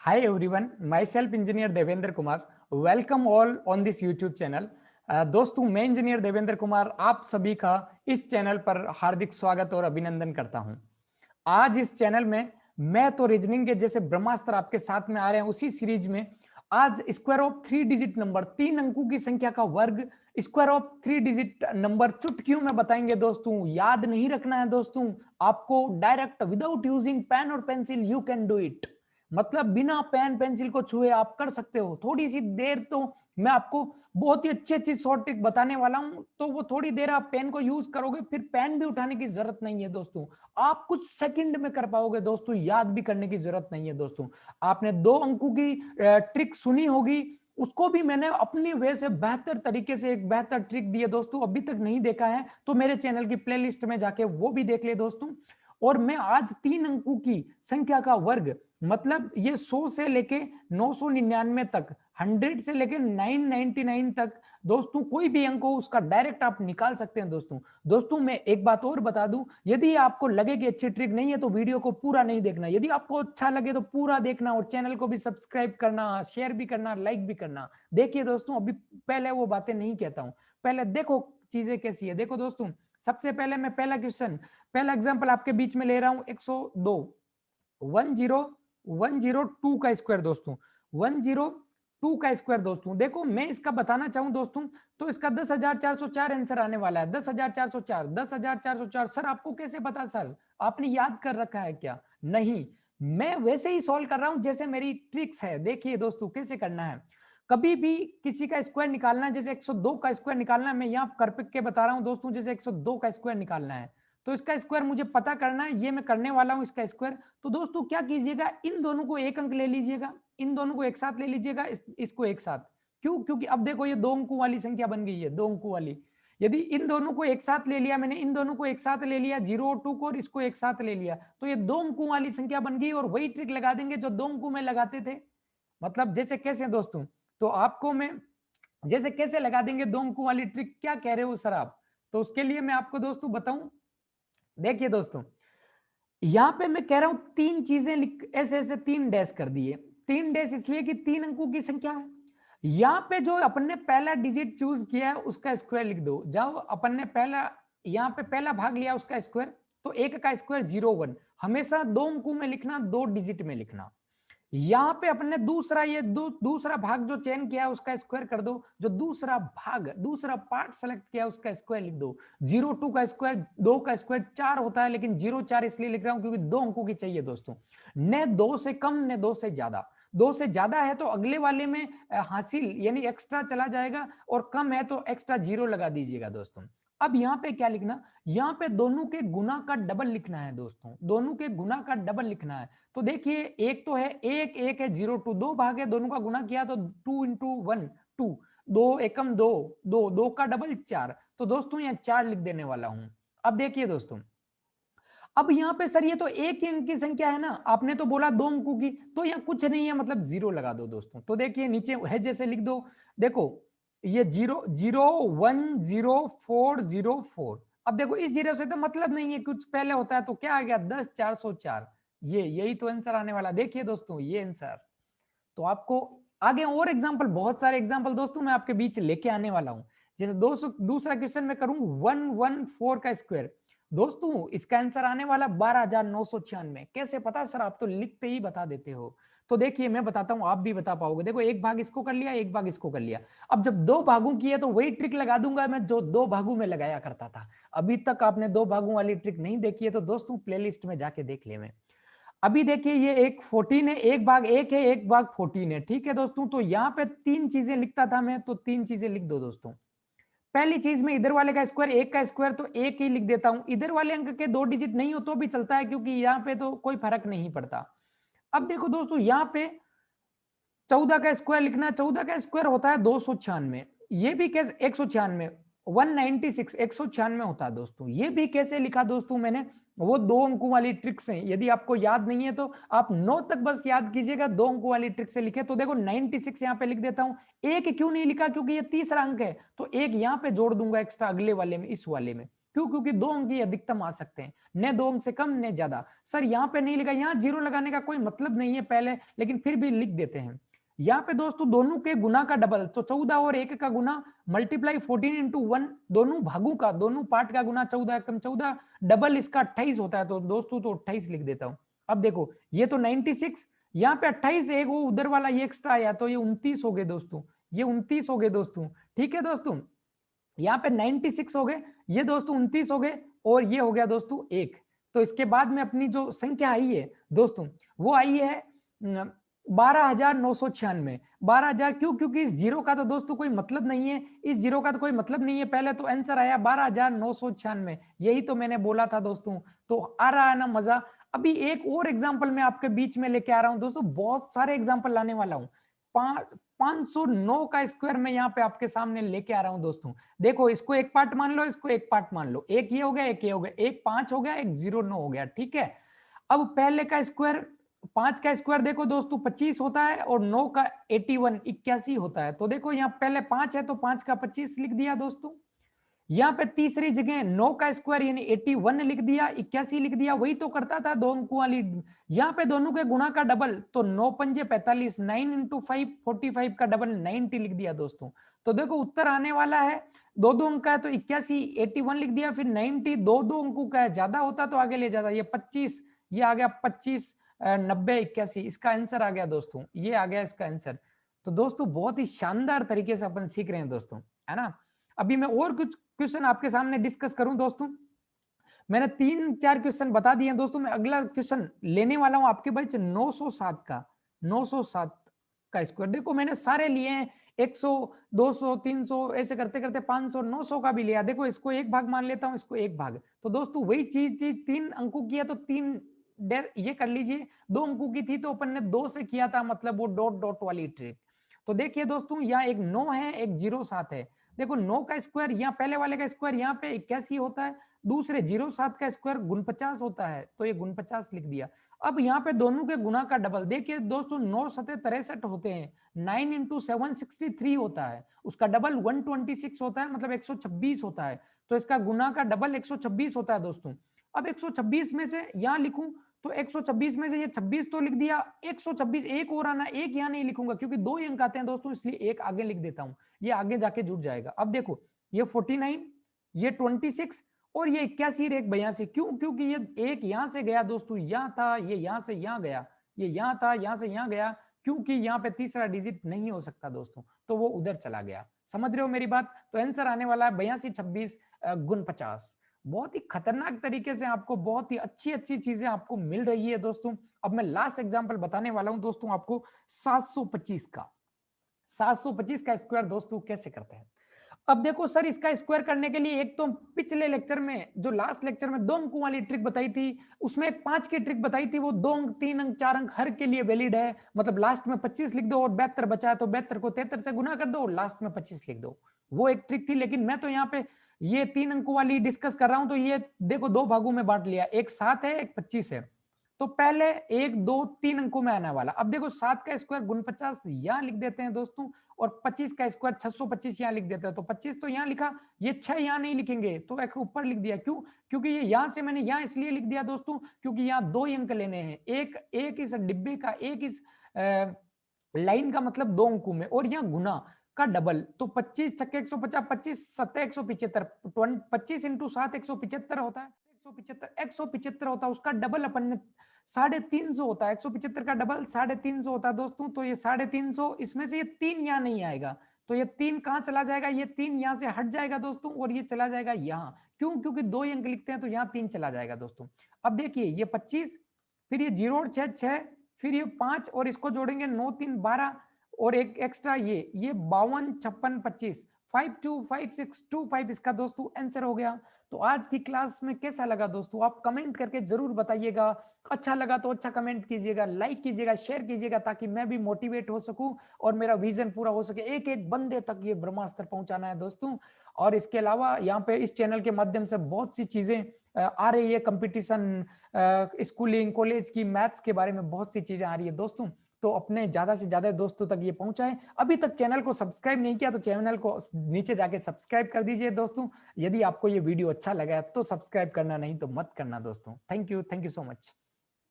Hi everyone, myself engineer Devendra Kumar. Welcome all on this YouTube channel. दोस्तों, मैं engineer Devendra Kumar आप सभी का इस चैनल पर हार्दिक स्वागत और अभिनंदन करता हूं. आज इस चैनल में मैं तो रीजनिंग के जैसे ब्रह्मास्त्र आपके साथ में आ रहे हैं उसी सीरीज में आज स्क्वायर ऑफ 3 डिजिट नंबर, 3 अंकों की संख्या का वर्ग, स्क्वायर ऑफ 3 डिजिट नंबर चुटकियों में बताएंगे दोस्तों. याद नहीं रखना है दोस्तों, आपको डायरेक्ट विदाउट यूजिंग पेन और pencil you can do it. मतलब बिना पेन पेंसिल को छुए आप कर सकते हो. थोड़ी सी देर तो मैं आपको बहुत ही अच्छी अच्छी शॉर्ट ट्रिक बताने वाला हूं, तो वो थोड़ी देर आप पेन को यूज करोगे, फिर पेन भी उठाने की जरूरत नहीं है दोस्तों. आप कुछ सेकंड में कर पाओगे दोस्तों, याद भी करने की जरूरत नहीं है दोस्तों. आपने 2 अंकों की ट्रिक सुनी होगी, उसको भी मैंने अपनी वे से बेहतर तरीके से एक बेहतर ट्रिक दी है दोस्तों. अभी तक नहीं देखा है तो मेरे चैनल की प्लेलिस्ट में जाके वो भी देख ले दोस्तों. और मैं आज 3 अंकों की संख्या का वर्ग, मतलब ये 100 से लेके 999 तक, 100 से लेके 999 तक दोस्तों, कोई भी अंक हो उसका डायरेक्ट आप निकाल सकते हैं दोस्तों. दोस्तों, मैं एक बात और बता दूं, यदि आपको लगे कि अच्छी ट्रिक नहीं है तो वीडियो को पूरा नहीं देखना. यदि आपको अच्छा लगे तो पूरा देखना और चैनल को भी सब्सक्राइब करना, शेयर भी करना, लाइक भी करना. देखिए दोस्तों, अभी पहले वो बातें नहीं कहता हूं, पहले देखो चीजें कैसी है. देखो दोस्तों, सबसे पहले मैं पहला क्वेश्चन, पहला एग्जांपल आपके बीच में ले रहा हूं. 102 102 का स्क्वायर दोस्तों, 102 का स्क्वायर दोस्तों. देखो, मैं इसका बताना चाहूं दोस्तों तो इसका 10,404 आंसर आने वाला है. 10,404, 10,404. सर आपको कैसे पता? सर आपने याद कर रखा है क्या? नहीं, मैं वैसे ही सॉल्व कर रहा हूं जैसे मेरी ट्रिक्स है. देखिए दोस्तों कैसे करना है. कभी भी किसी का स्क्वायर निकालना है, जैसे 102 का स्क्वायर निकालना है, मैं यहाँ करके बता रहा हूं दोस्तों. जैसे 102 का स्क्वायर निकालना है तो इसका स्क्वायर मुझे पता करना है, ये मैं करने वाला हूं इसका स्क्वायर. तो दोस्तों क्या कीजिएगा, इन दोनों को एक अंक ले लीजिएगा, इन दोनों को एक साथ ले लीजिएगा, इसको एक साथ. क्यों? क्योंकि अब देखो ये 2 अंकों वाली संख्या बन गई है, 2 अंकों वाली. यदि इन दोनों को एक साथ ले लिया मैंने, इन दोनों को एक साथ ले लिया, 0 और 2 को, और इसको एक साथ ले लिया, तो ये 2 अंकों वाली संख्या बन गई. और वही ट्रिक लगा देंगे जो 2 अंकों में लगाते थे. मतलब जैसे कैसे दोस्तों, तो आपको मैं जैसे कैसे लगा देंगे 2 अंकों वाली ट्रिक, क्या कह रहे हो सर आप? तो उसके लिए मैं आपको दोस्तों बताऊं. देखिए दोस्तों, यहां पे मैं कह रहा हूं 3 चीजें ऐसे ऐसे 3 डैश कर दिए. 3 डैश इसलिए कि 3 अंकों की संख्या है. यहां पे जो अपन ने पहला डिजिट चूज किया है उसका स्क्वायर लिख दो. जाओ, अपन ने पहला, यहां पे पहला भाग लिया उसका स्क्वायर, तो 1 का स्क्वायर 0 1. हमेशा 2 अंकों में लिखना, 2 डिजिट में लिखना. यहां पे अपन ने दूसरा, ये दूसरा भाग जो चयन किया उसका स्क्वायर कर दो. जो दूसरा भाग, दूसरा पार्ट सेलेक्ट किया उसका स्क्वायर लिख दो. 0 2 का स्क्वायर, 2 का स्क्वायर 4 होता है, लेकिन 0 4 इसलिए लिख रहा हूं क्योंकि 2 अंकों की चाहिए दोस्तों. न 2 से कम न 2 से ज्यादा. 2 से ज्यादा है तो अगले वाले में हासिल यानी एक्स्ट्रा चला जाएगा, और कम है तो एक्स्ट्रा 0 लगा दीजिएगा दोस्तों. अब यहाँ पे क्या लिखना, यहाँ पे दोनों के गुना का डबल लिखना है दोस्तों, दोनों के गुना का डबल लिखना है. तो देखिए, एक तो है, एक एक है 0 2, 2 भाग है, दोनों का गुना किया तो 2 इंटू 1 2, 2 एकम 2, 2 2 का डबल 4. तो दोस्तों यहाँ 4 लिख देने वाला हूं. अब देखिए दोस्तों, अब यहाँ पे सर ये तो एक ही अंक की संख्या है ना, आपने तो बोला 2 अंकों की, तो यहाँ कुछ नहीं है, मतलब 0 लगा दो दोस्तों. तो देखिए नीचे है जैसे लिख दो. देखो ये 0 0 1 0 4 0 4. अब देखो इस 0 से तो मतलब नहीं है, कुछ पहले होता है, तो क्या आ गया 10,404. ये यही तो आंसर आने वाला. देखिए दोस्तों ये आंसर. तो आपको आगे और एग्जांपल, बहुत सारे एग्जांपल दोस्तों मैं आपके बीच लेके आने वाला हूं. जैसे दूसरा क्वेश्चन मैं करूं 114 का स्क्वायर. दोस्तों इसका आंसर आने वाला 12,996. कैसे पता सर? आप तो लिखते ही बता देते हो. तो देखिए मैं बताता हूं, आप भी बता पाओगे. देखो एक भाग इसको कर लिया, एक भाग इसको कर लिया. अब जब 2 भागों की है तो वही ट्रिक लगा दूंगा मैं जो 2 भागों में लगाया करता था. अभी तक आपने 2 भागों वाली ट्रिक नहीं देखी है तो दोस्तों प्लेलिस्ट में जाके देख ले. मैं अभी देखिए ये एक 14 है, एक भाग 1 है, एक भाग 14 है. ठीक है दोस्तों, तो यहाँ पे 3 चीजें लिखता था मैं, तो 3 चीजें लिख दो दोस्तों. पहली चीज, में इधर वाले का स्क्वायर, 1 का स्क्वायर तो 1 ही लिख देता हूं. इधर वाले अंक के 2 डिजिट नहीं हो तो भी चलता है, क्योंकि यहाँ पे तो कोई फर्क नहीं पड़ता. अब देखो दोस्तों, यहाँ पे 14 का स्क्वायर लिखना. 14 का स्क्वायर होता है 296. ये भी कैसे 196, 196 196 होता है दोस्तों. ये भी कैसे लिखा दोस्तों मैंने, वो 2 अंकों वाली ट्रिक्स हैं. यदि आपको याद नहीं है तो आप 9 तक बस याद कीजिएगा, 2 अंकों वाली ट्रिक से लिखे. तो देखो 96 यहाँ पे लिख देता हूं. एक क्यों नहीं लिखा? क्योंकि ये तीसरा अंक है, तो एक यहाँ पे जोड़ दूंगा एक्स्ट्रा अगले वाले में, इस वाले में. क्यों? क्योंकि 2 अंक ही अधिकतम आ सकते हैं, न 2 अंक से कम न ज्यादा। सर यहाँ पे नहीं लिखा, यहाँ 0 लगाने का कोई मतलब नहीं है पहले, लेकिन फिर भी लिख देते हैं। यहाँ पे दोस्तों दोनों के गुना का डबल, तो 14 और 1 का गुना मल्टीप्लाई 14 इंटू 1, दोनों भागों का, दोनों पार्ट का गुना 14 कम 14, डबल इसका 28 होता है। तो दोस्तों तो 28 लिख देता हूं। अब देखो ये तो 96, यहाँ पे 28, एक वो उधर वाला ये एक्स्ट्रा आया तो ये 29 हो गए दोस्तों, ये 29 हो गए दोस्तों। ठीक है दोस्तों, यहाँ पे 96 हो गए, ये दोस्तों 29 हो गए, और ये हो गया दोस्तों 1। तो इसके बाद में अपनी जो संख्या आई है दोस्तों, वो आई है 12,996। 12,000 क्यों? क्योंकि इस जीरो का तो दोस्तों कोई मतलब नहीं है, इस जीरो का तो कोई मतलब नहीं है पहले, तो आंसर आया 12,996। यही तो मैंने बोला था दोस्तों। तो आ रहा है ना मजा? अभी एक और एग्जांपल मैं आपके बीच में लेके आ रहा हूं दोस्तों, बहुत सारे एग्जांपल लाने वाला हूं। 509 का स्क्वायर मैं यहाँ पे आपके सामने लेके आ रहा हूं दोस्तों। देखो इसको एक पार्ट मान लो, इसको एक पार्ट मान लो, एक ये हो गया, एक ये हो गया, एक 5 हो गया, एक 0,9 हो गया। ठीक है, अब पहले का स्क्वायर, 5 का स्क्वायर देखो दोस्तों 25 होता है, और 9 का 81 81 होता है। तो देखो यहाँ पहले 5 है तो 5 का 25 लिख दिया दोस्तों। यहाँ पे तीसरी जगह 9 का स्क्वायर यानी 81 लिख दिया, 81 लिख दिया, वही तो करता था दो अंकों वाली। यहाँ पे दोनों के गुणा का डबल, तो 9 पंजे 45, 9 इंटू 5 45 का डबल 90 लिख दिया दोस्तों। तो देखो उत्तर आने वाला है, दो दो अंक का है तो 81, 81 लिख दिया, फिर 90 दो दो अंकों का है, ज्यादा होता तो आगे ले जाता, ये 25, ये आ गया 25, 90 81, इसका आंसर आ गया दोस्तों, ये आ गया इसका आंसर। तो दोस्तों बहुत ही शानदार तरीके से अपन सीख रहे हैं दोस्तों, है ना। अभी मैं और कुछ क्वेश्चन आपके सामने डिस्कस करूं दोस्तों। मैंने 3-4 क्वेश्चन बता दिए दोस्तों, मैं अगला क्वेश्चन लेने वाला हूं आपके बच्चे 907 का, 907 का स्क्वायर। देखो मैंने सारे लिए हैं, 100 200 300 ऐसे करते करते 500 900 का भी लिया। देखो इसको एक भाग मान लेता हूं, इसको एक भाग। तो दोस्तों वही चीज 3 अंकों की है तो 3 ये कर लीजिए, 2 अंकों की थी तो अपन ने 2 से किया था, मतलब वो डॉट डॉट वाली ट्रिक। तो देखिए दोस्तों यहाँ एक 9 है, एक 07 है। देखो 9 का स्क्वायर, यहाँ पहले वाले का स्क्वायर यहाँ पे 81 होता है, दूसरे 07 का स्क्वायर 49 होता है, तो ये 49 लिख दिया। अब यहाँ पे दोनों के गुना का डबल, देखिए दोस्तों 9 सते 63 होते हैं, 9 इंटू 763 होता है, उसका डबल 126 होता है, मतलब 126 होता है। तो इसका गुना का डबल 126 होता है दोस्तों। अब 126 में से यहाँ लिखूं तो 126 में से ये 26 तो लिख दिया, 126 एक और आना, एक यहाँ नहीं लिखूंगा क्योंकि 2 अंक आते हैं दोस्तों, इसलिए एक आगे लिख देता हूं, ये आगे जाके जुड़ जाएगा। अब देखो ये 49, ये 26 और ये 81 एक 82, क्यों? क्योंकि ये एक यहां से गया दोस्तों, यहाँ था, ये यहाँ से यहाँ गया, ये यहाँ था, यहाँ से यहाँ गया, क्योंकि यहाँ पे तीसरा डिजिट नहीं हो सकता दोस्तों, तो वो उधर चला गया। समझ रहे हो मेरी बात? तो आंसर आने वाला है 82 26 गुण 50। बहुत ही खतरनाक तरीके से आपको बहुत ही अच्छी अच्छी चीजें आपको मिल रही है दोस्तों। अब मैं लास्ट एग्जांपल बताने वाला हूं दोस्तों आपको 725 का। 725 का स्क्वायर दोस्तों कैसे करते हैं? अब देखो सर इसका स्क्वायर करने के लिए एक तो पिछले लेक्चर में, जो लास्ट लेक्चर में 2 अंकों वाली ट्रिक बताई थी, उसमें एक 5 की ट्रिक बताई थी, वो 2 अंक 3 अंक 4 अंक हर के लिए वैलिड है। मतलब लास्ट में 25 लिख दो और 72 बचा है तो 72 को 73 से गुना कर दो और लास्ट में 25 लिख दो, वो एक ट्रिक थी। लेकिन मैं तो यहाँ पे ये 3 अंकों वाली डिस्कस कर रहा हूं, तो ये देखो 2 भागों में बांट लिया, एक 7 है एक 25 है। तो पहले 1 2 3 अंकों में आने वाला। अब देखो 7 का स्क्वायर 49 यहां लिख देते हैं दोस्तों, और 25 का स्क्वायर 625 यहाँ लिख देता है। तो 25 तो यहाँ लिखा, ये 6 यहाँ नहीं लिखेंगे तो एक ऊपर लिख दिया। क्यों? क्योंकि ये यहाँ से मैंने यहाँ इसलिए लिख दिया दोस्तों क्योंकि यहाँ 2 अंक लेने हैं, एक इस डिब्बे का, एक इस लाइन का, मतलब 2 अंकों में, और यहाँ गुना का डबल। तो 25 छक्के 150, 25 सत्ते 175, 25 इंटू 7 175 होता है, 175 होता है, उसका डबल अपन ने 350 होता है, 175 का डबल 350 होता है दोस्तों। तो ये 350, इसमें से ये 3 यहाँ नहीं आएगा, तो ये 3 कहाँ चला जाएगा? ये 3 यहाँ से हट जाएगा दोस्तों, और ये चला जाएगा यहाँ। क्यों? क्योंकि 2 अंक लिखते हैं तो यहाँ 3 चला जाएगा दोस्तों। अब देखिए ये 25, फिर ये 0 और 6, फिर ये 5 और इसको जोड़ेंगे 9 3 12 और एक एक्स्ट्रा ये 52 56 25, 525625 इसका दोस्तों आंसर हो गया। तो आज की क्लास में कैसा लगा दोस्तों? आप कमेंट करके जरूर बताइएगा। अच्छा लगा तो अच्छा कमेंट कीजिएगा, लाइक कीजिएगा, शेयर कीजिएगा, ताकि मैं भी मोटिवेट हो सकूं और मेरा विजन पूरा हो सके। एक एक बंदे तक ये ब्रह्मास्त्र पहुंचाना है दोस्तों। और इसके अलावा यहाँ पे इस चैनल के माध्यम से बहुत सी चीजें आ रही है, कंपटीशन, स्कूलिंग, कॉलेज की, मैथ्स के बारे में बहुत सी चीजें आ रही है दोस्तों। तो अपने ज्यादा से ज्यादा दोस्तों तक ये पहुंचाएं। अभी तक चैनल को सब्सक्राइब नहीं किया तो चैनल को नीचे जाके सब्सक्राइब कर दीजिए दोस्तों। यदि आपको ये वीडियो अच्छा लगा तो सब्सक्राइब करना, नहीं तो मत करना दोस्तों। Thank you so much.